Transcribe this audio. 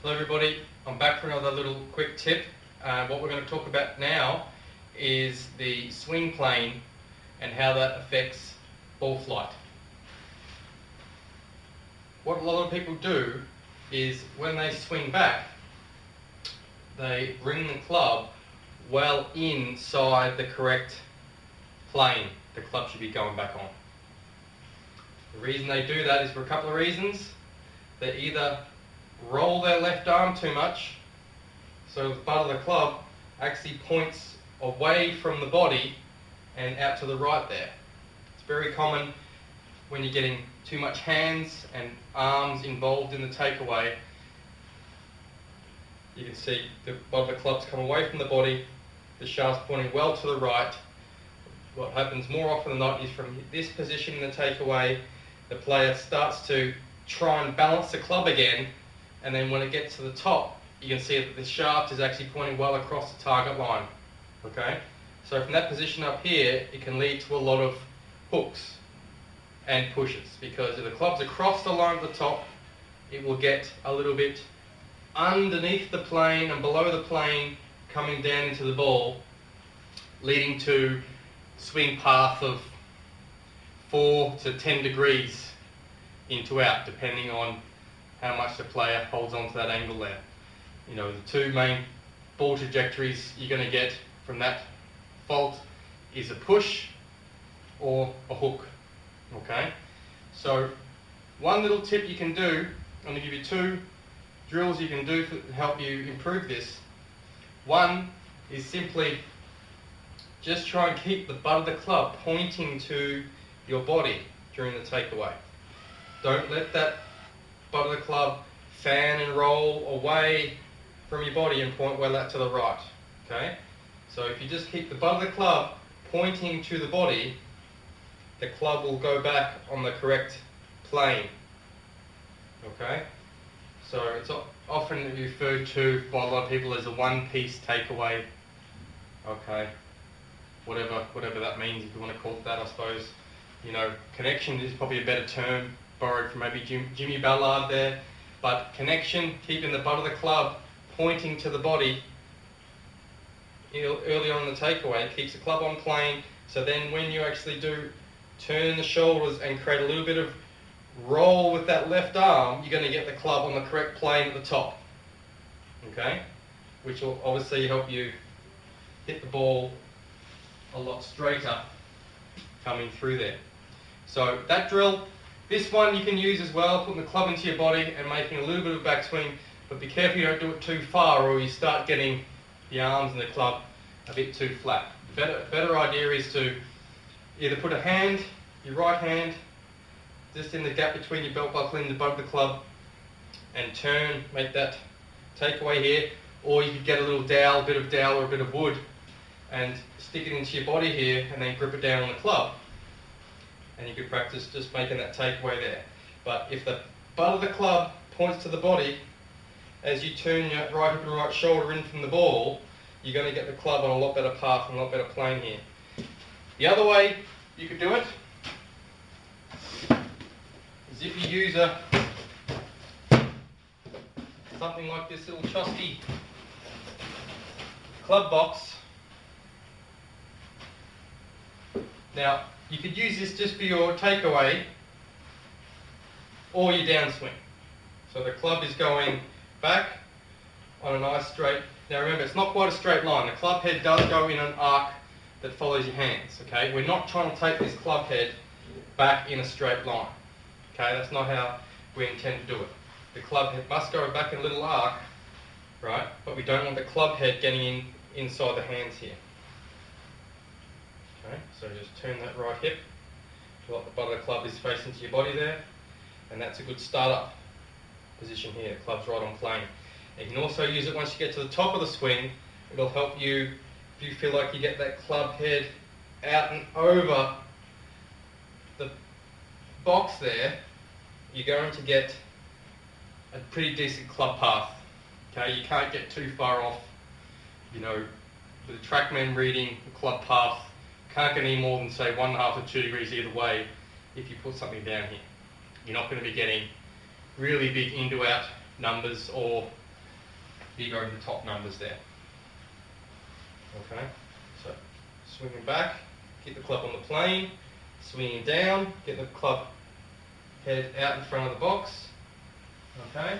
Hello everybody, I'm back for another little quick tip. What we're going to talk about now is the swing plane and how that affects ball flight. What a lot of people do is when they swing back, they bring the club well inside the correct plane the club should be going back on. The reason they do that is for a couple of reasons. They either roll their left arm too much, so the butt of the club actually points away from the body and out to the right there. It's very common when you're getting too much hands and arms involved in the takeaway. You can see the butt of the club's come away from the body, the shaft's pointing well to the right. What happens more often than not is from this position in the takeaway, the player starts to try and balance the club again, and then when it gets to the top, you can see that the shaft is actually pointing well across the target line. Okay? So from that position up here, it can lead to a lot of hooks and pushes, because if the club's across the line at the top, it will get a little bit underneath the plane and below the plane, coming down into the ball, leading to swing path of 4 to 10 degrees into out, depending on how much the player holds on to that angle there. You know, the two main ball trajectories you're going to get from that fault is a push or a hook. Okay, so one little tip you can do, I'm going to give you two drills you can do to help you improve this. One is simply just try and keep the butt of the club pointing to your body during the takeaway. Don't let that butt of the club fan and roll away from your body and point well out to the right. Okay? So if you just keep the butt of the club pointing to the body, the club will go back on the correct plane. Okay? So it's often referred to by a lot of people as a one-piece takeaway. Okay? Whatever that means, if you want to call it that, I suppose. You know, connection is probably a better term, borrowed from maybe Jimmy Ballard there. But connection, keeping the butt of the club pointing to the body early on in the takeaway, keeps the club on plane, so then when you actually do turn the shoulders and create a little bit of roll with that left arm, you're going to get the club on the correct plane at the top. Okay? Which will obviously help you hit the ball a lot straighter coming through there. So that drill, this one you can use as well, putting the club into your body and making a little bit of backswing, but be careful you don't do it too far or you start getting the arms and the club a bit too flat. The better idea is to either put a hand, your right hand, just in the gap between your belt buckle and the butt of the club, and turn, make that takeaway here, or you could get a little dowel, a bit of dowel or a bit of wood, and stick it into your body here and then grip it down on the club. And you could practice just making that takeaway there. But if the butt of the club points to the body, as you turn your right hip and right shoulder in from the ball, you're going to get the club on a lot better path and a lot better plane here. The other way you could do it is if you use something like this little trusty club box. Now, you could use this just for your takeaway or your downswing. So the club is going back on a nice straight. Now remember, it's not quite a straight line. The club head does go in an arc that follows your hands. Okay, we're not trying to take this club head back in a straight line. Okay, that's not how we intend to do it. The club head must go back in a little arc, right? But we don't want the club head getting inside the hands here. Okay, so just turn that right hip to what the butt of the club is facing to your body there, and that's a good start-up position here. The club's right on plane. You can also use it once you get to the top of the swing. It'll help you if you feel like you get that club head out and over the box there. You're going to get a pretty decent club path. Okay, you can't get too far off. You know, with the TrackMan reading, the club path can't get any more than say 1.5 to 2 degrees either way if you put something down here. You're not going to be getting really big into out numbers or you go to the top numbers there. Okay, so swinging back, get the club on the plane, swinging down, get the club head out in front of the box. Okay,